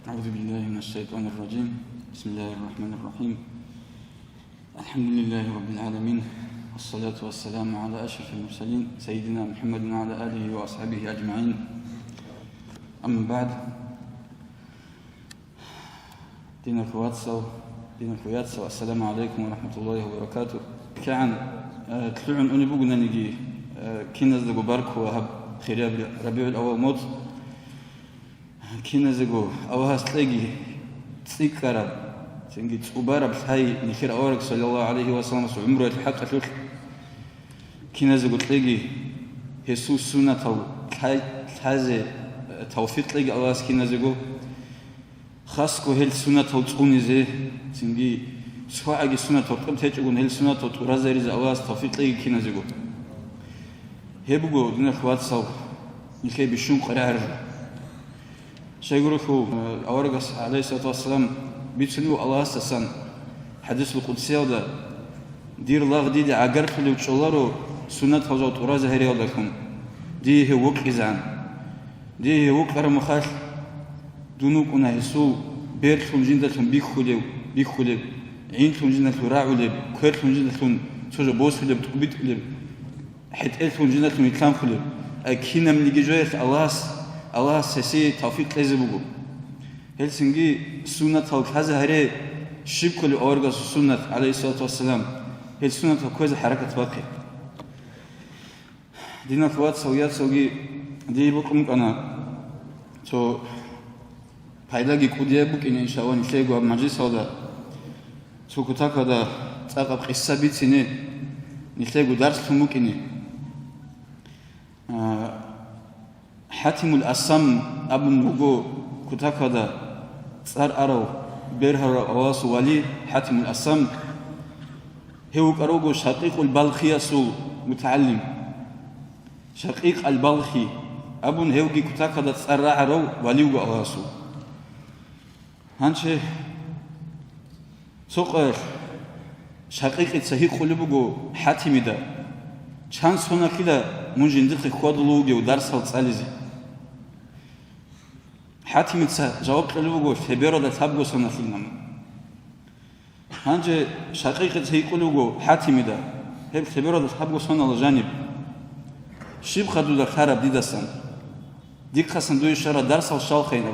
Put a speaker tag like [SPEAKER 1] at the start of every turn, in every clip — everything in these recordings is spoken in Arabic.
[SPEAKER 1] أعوذ بالله من الشيطان الرجيم. بسم الله الرحمن الرحيم. الحمد لله رب العالمين، والصلاة والسلام على أشرف المرسلين سيدنا محمد وعلى آله وأصحابه أجمعين. أما بعد، دين الخواتسو السلام عليكم ورحمة الله وبركاته. كان تلعن أني بقنا نجي كنا زدقوا بارك وهب خير ربيع الأول موت كنا زدقوا أوها سلقي تسيكرب سنجي تسوبارب هاي نخير أورك صلى الله عليه وسلم عمره الحق أشوف كنا زدقوا تلاقي يسوع سنة أو هذا توفيق تلاقي الله كنا زدقوا خاص كهل سنة أو تقولني زي سنجي سواء سنة أو تقول هل سنة أو ترازي رز الله توفيق تلاقي كنا زدقوا هبقوا دين الخوات صو نخي بشون قرار شيقولكوا أورغس عليه الصلاة والسلام بيتسنو الله استسان حديث القدسي ودا دير الله دي عقرت لو تشولارو سنة هوزو ترازي هريو لكم دي هو وكيزان دي هو كرمخال دونو كنا يسو بيرتون جندتون بيخوليو عينتون جندتون راعوليو كويرتون جندتون سوجو بوسوليو تقبيتوليو حتى جنة المكان خلوا أكينا من الجوية الله سسي توفيق لازبوجو هل سنجي سنة هذا هري شيب كل أورجاس سنة عليه الصلاة والسلام هل سنة كويس حركة باقي دينا فوات سويات سوي دي بكم أنا تو بايلاجي كوديا بك إن شاء الله نشيجوا مجلس هذا تو كتاك هذا تأقب قصة بيتيني نشيجوا درس ممكنني حاتم الأسم أبو نوغو كتاكدا صار أرو بيرهر أواس ولي حاتم الأسم هو كروغو شقيق البلخي سو متعلم شقيق البلخي أبو هوجي كتاكدا صار أرو ولي أواسو هانشي سوق شقيق صحيح قلبو حاتم ده شان سونا كده ممكن دخل خودلوجي ودرس الصالزي حاتم جواب قلبو فبيرو ده تابغو سونا فينا هانجي شقيقة هيقولوجو حاتم ده هب فبيرو ده تابغو سونا الجانب شيب خدو ده خراب دي دسن ديك خسن دو يشارة درس الشال خينا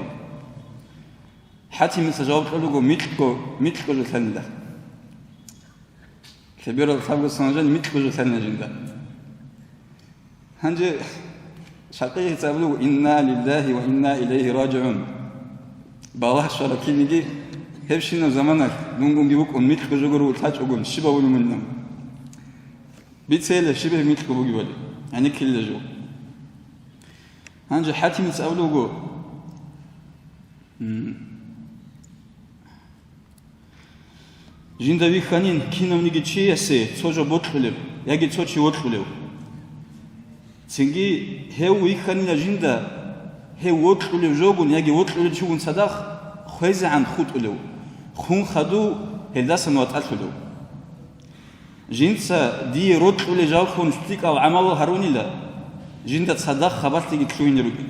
[SPEAKER 1] حاتم جواب قلبو ميتكو جو ثاني ده فبيرو ده تابغو سونا الجانب ميتكو جو ثاني جنده هنجي شقيق تقولوا إنا لله وإنا إليه راجعون بالله شركين نجي هبشنا زمانك نقوم بيبوك أميت كجورو تاج أقول شبه ولي منهم بيتسيل شبه ميت كبوجي ولي يعني كل جو هنجي حاتم تقولوا جندوي خانين كينو نيجي شيء سي توجو بطلب يجي توجي بطلب سنجي هو يخانينا جندا هو وطلو جوجون يجي وطلو جوجون صدق خويز عن خود له خون خدو هداس نواتلو جنسا دي روطلو لجاو خون ستيك أو عمل هاروني لا جندا صدق خبرت تيجي تلوين رودي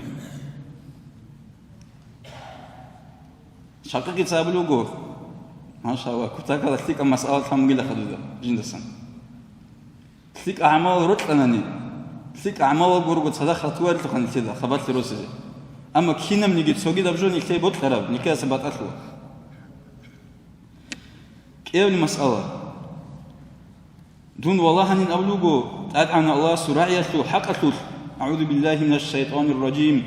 [SPEAKER 1] شاكك تسابلو جو ما شاء الله كنت هكذا ستيك مسألة حمقيلة خدودا جندا سن ستيك أعمال روطلاني ثق أعمال جورج صدق خطوات تخن كذا خبرت روسي أما كينا من يجي تسوقي دبجون يكتب بوت خراب نكاس بات أخو كيف المسألة دون والله هنين أولوجو أدعنا الله سرعية حقته أعوذ بالله من الشيطان الرجيم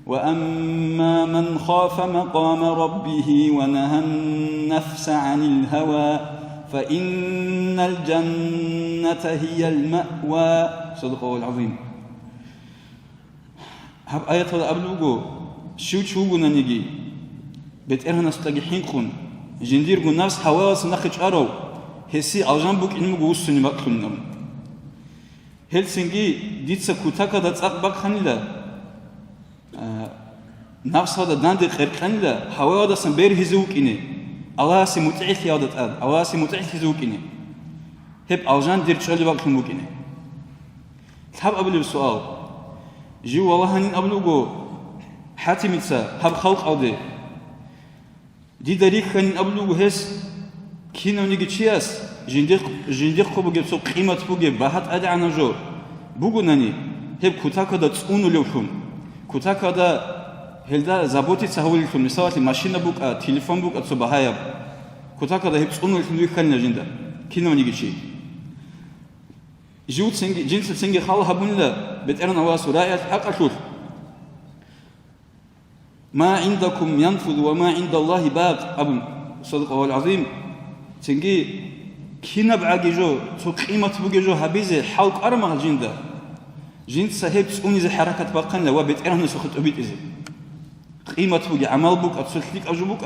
[SPEAKER 1] وأما من خاف مقام ربه ونهى النفس عن الهوى فإن الجنة هي المأوى صدق الله العظيم هب آيات هذا أبلغو شو نيجي بتأرنا استجحين كون جندير جو نفس حواس نخش أرو هسي أجنبك إنه جوس نبكتنهم هلسنجي ديت سكوتك هذا تأقبك خنيلا نفس هذا داند خير خنيلا حواس هذا سنبير هزوك إني الله سمتعث يا ودت أب الله سمتعث هزوك إني هب أجن دير شغل بكتن بوكيني هب قبل السؤال جو والله هنين أبلغو حاتم هب خلق أودي ديداري خن أبلو هس كينو نيجيتشياس جندق خبوجي سو قيمة بوجي بحث أدعنا جو بوجونني هب كتاكا دا تسونو لوكم كتاكا دا هلدا زابوتي تسهول لكم مثلا ماشينا بوك تليفون بوك أتصو بهايب كتاكا دا هب تسونو لكم خن جندا كينو نيجيتشي جوت سنجي جنس سنجي خال هبون لا بتأرنا واسو رأيت حق أشوف ما عندكم ينفذ وما عند الله باق أبو صدق الله العظيم تنجي كينا بعاجي جو تو قيمة بوجي جو هبيزة حلق أرمى الجندا جنس سهيب تسوني زي حركة باقن لا وبتأرنا سخط أبيت إزي قيمة بوجي عمل بوك أتصلك أجو بوك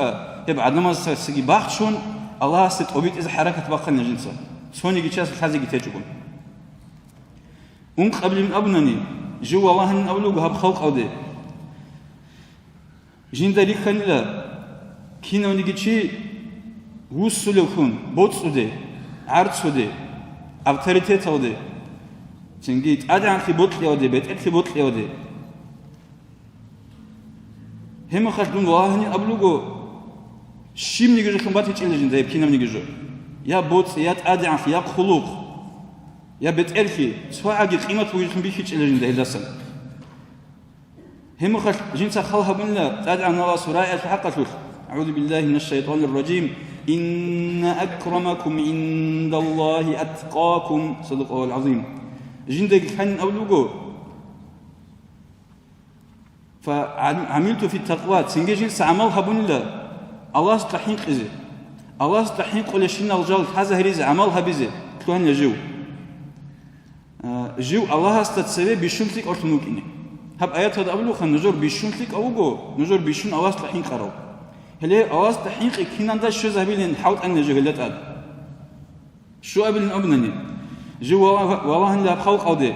[SPEAKER 1] يبعد لما سجي باخ شون الله ست أبيت إزي حركة باقن جنسا سوني جيتشاس الحازي جيتجون قبل من أبنني جو والله إن أولوج هب خلق أودي جين داري خنلا كينا ونيجي وصلوا خون بوت سودي عرض سودي أوتوريتيت أودي تنجيت أدعى في بوت لأودي بيت في بوت لأودي هم خشدون والله إن أولوجو شيم نيجي خن باتي تشيل جين دايب كينا ونيجي يا بوت يا أدعى في يا خلوق يا بيت ألفي سواء عقد قيمة ويجخن بيشيش إلى جنده إلا سن هم خل جنس خلها بنا تدعى الله سراء الحق أعوذ بالله من الشيطان الرجيم إن أكرمكم عند الله أتقاكم صدق الله العظيم جندك حن أولوجو فعملت في التقوى سنجي جنس عملها بنا الله استحين قزي الله استحين قل شنا الجال هذا هريز عملها بزي كلهم يجوا جو الله استتسوي بيشونتك أرتنوكيني هب آيات هذا أبلو خن نجور بيشونتك أوجو نجور بيشون أواز تحين قرو هلا أواز تحين كينان ده شو زهبيلين حاول أن نجهلت أد شو قبل أبنني جو والله إن لا بخوق أودي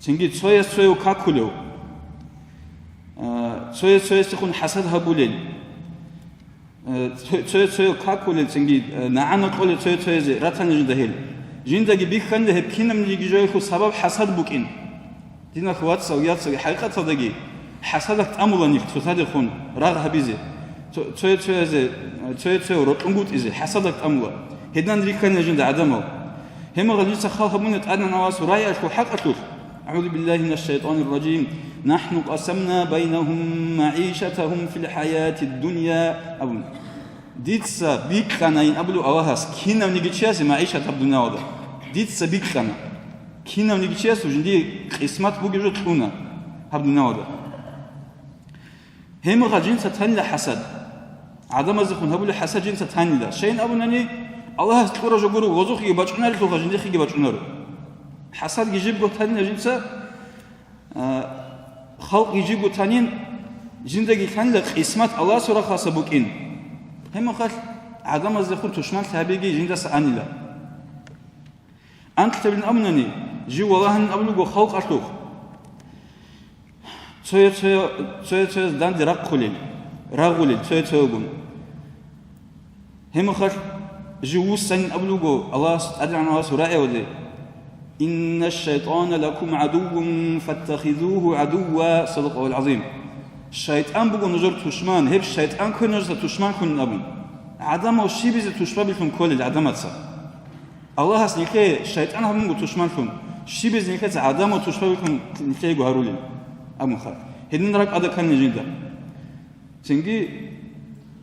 [SPEAKER 1] تنجي تسوي وكاكلو تسوي تكون حسد هبولين تسوي وكاكلو تنجي نعانو قول تسوي زي راتن جندهيل جندگی بیخنده هب کینم دیگه جای خود سبب حسد بکن دینا خوات سویات سوی حقیقت صدقی حسدك تأملني في تصادق خون راغ هبيزه توي رطنقوت إزه حسدك تأمل هدنا نريكن جند عدمه هم غليس خالها من أدنى نواس رايح وحق أتوف أعوذ بالله من الشيطان الرجيم نحن قسمنا بينهم معيشتهم في الحياة الدنيا أبو ديتسا بيك كان ينقبلوا أواهس كينا ونيجيتشياس معيشة الدنيا وده ديتسا بيك كان كينا ونيجيتشياس وجندي قسمات بوجي تكونا الدنيا وده هم غجين ستهني حسد عدم زخون هبول حسد جين ستهني لا شيء أبو نني الله استقرا جبرو وزوخ يبجعنا لتو غجين دخي يبجعنا حسد يجيب قتانين جنسا خلق يجيب قتانين جندگی كان لك قسمت الله سورة خاصة بوكين هم خل عدم زخون تشمال تهبيجي جندا سأني لا أنت تبين أمنني جي والله إن أبلغ خلق أشوف توي دان درق خليل راغولي توي بون هم خل جوس سن أبلغ الله أدعنا الله سورة ودي إن الشيطان لكم عدو فاتخذوه عدوا صدق الله العظيم الشيطان بقول نجر تشمان هب الشيطان كل نجر تشمان كن أبون عدم وشي بيز تشبه بكم كل العدمات الله هسنيكه الشيطان هم بقول تشمان كن شي بيز نيكه عدم وتشبه بكم نيكه جهرولين أبو خال هدين رك أدا كان نجندا تنجي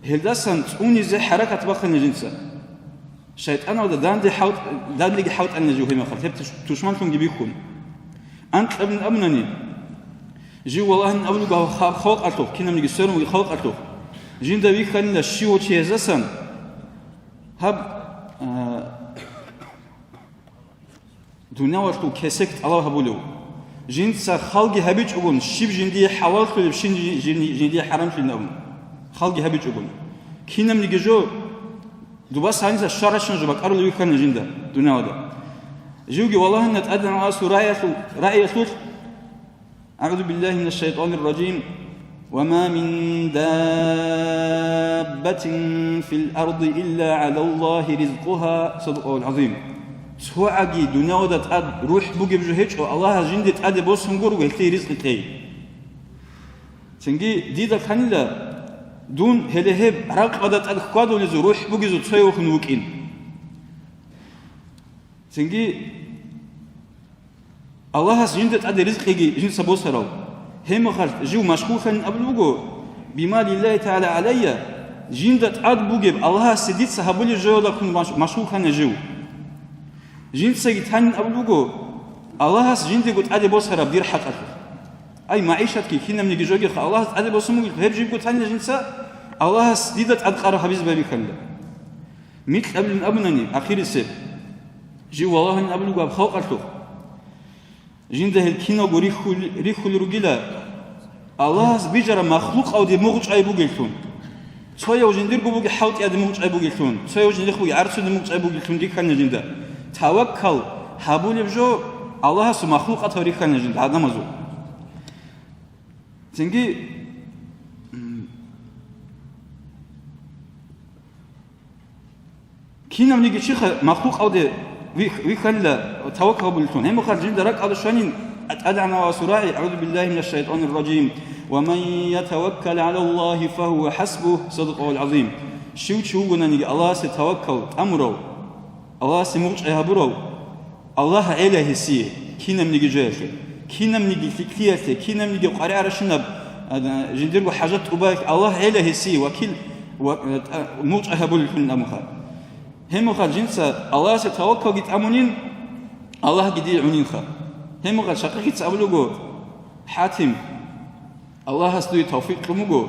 [SPEAKER 1] هلداسن أوني زي حركة بقى نجنسا الشيطان وده دان لي حاوت أن نجوه ما خال هب تشمان كن جبيكم أنت ابن أبنني جي والله إن أبلغ خلق أتوه كنا من جسرهم خلق أتوه جين دبي كان للشيء وتيزسن هب دنيا وقتو كسكت الله هبولو جين خلق هبيج أقول شيب جندي حلال كل شين جندي حرام في النوم خلق هبيج أقول كنا من جزء دوباس هنيز الشارشون جبك أرلو يكان جندا دنيا وده جوجي والله إن تأذن على رأي أعوذ بالله من الشيطان الرجيم وما من دابة في الأرض إلا على الله رزقها صدق الله العظيم سواء عقي دنيا ودت أد روح بوجي بجهج الله جندت أد بوسهم جور وهتي رزق تي تنجي ديدا كان لا دون هلهب رقدت الخوادو لزو روح بوجزو تسوي خنوكين سنجي الله has جندت عد رزقي جند سبوسرو هم خالت جو مشكوكا أبلوجو بما لله تعالى عليا جندت عد بوجب الله سديت سحبولي جو لكن مشكوكا نجو جند سجيت هن أبلوجو الله has جند قلت عد بوسرو بدير حقك أي معيشة كي كنا من الجوجي الله عد بوسمو هب جيب قلت هن جنسا الله سديت عد قرا حبيز بابي خلا مثل قبل أبنني أخير السب جي والله إن أبلوجو بخوق ألتو جنده الكينو ريخول رجلا الله بيجرى مخلوق أو دي مغج أي بوجلتون سويا وجندير بوجي حوت يا دي مغج أي بوجلتون سويا وجندير خوي عرسو دي مغج أي بوجلتون دي كان جنده توكل حبولي بجو الله سو مخلوق أتوري كان جنده هذا مزو تنجي كينا منيجي شيخ مخلوق أو دي ويخلى توكل بالتون هم خارجين درك على شانين أدعنا وسراعي أعوذ بالله من الشيطان الرجيم ومن يتوكل على الله فهو حسبه صدقه العظيم شو قلنا الله ستوكل أمره الله سمرجع هبره الله إله سي كينا منيجي جاهل كينا منيجي فكريته كينا منيجي قارئ رشنب جندير وحاجات أباك الله إله سي وكيل مرجع هبول كنا مخال هم خارجين الله ستوكل جت أمونين الله جدي عنين خا هم خارج شقيق تسألوجو حاتم الله هستوي توفيق لموجو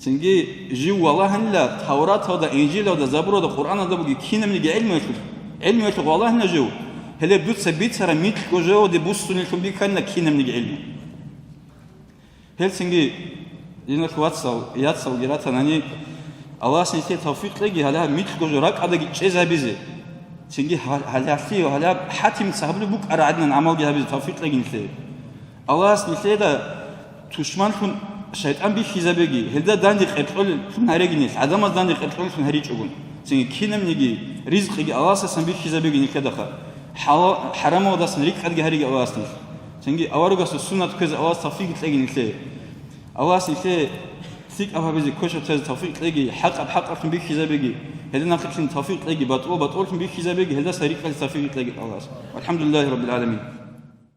[SPEAKER 1] تنجي جو والله هلا توراة هذا إنجيل هذا زبور هذا قرآن هذا بقي كينا من علم يشوف والله نجو هلا بدو تثبت سر ميت جو ده بوستون لكم بيكنا كينا من علم هل تنجي لنا خواتسو ياتسو جراتنا ني الله سنتي توفيق لقي هلا ميت جو راك هذا شيء زابيزه تنجي هلا فيه هلا حاتم صاحبنا بوك أرعدنا عمل جها بيز توفيق لقي نتلي الله سنتي ده تشمان كن شيطان بيخيزه بيجي هدا داندي قتل كن هريجنيس عدم داندي قتل كن هريج أقول تنجي كينا منيجي رزق يجي الله سن بيخيزه بيجي نكدخه حرام ودا سنريك قد هريج الله سنتي تنجي أورجس السنة كذا الله توفيق لقي نتلي الله سنتي ثيك أبغى بيجي كوش بتاز توفيق لقي حق بحق كن بيخيزه بيجي هذا ناقص توفيق لقي بطول كن بيخيزه بيجي هذا سريك توفيق لقي الله والحمد لله رب العالمين.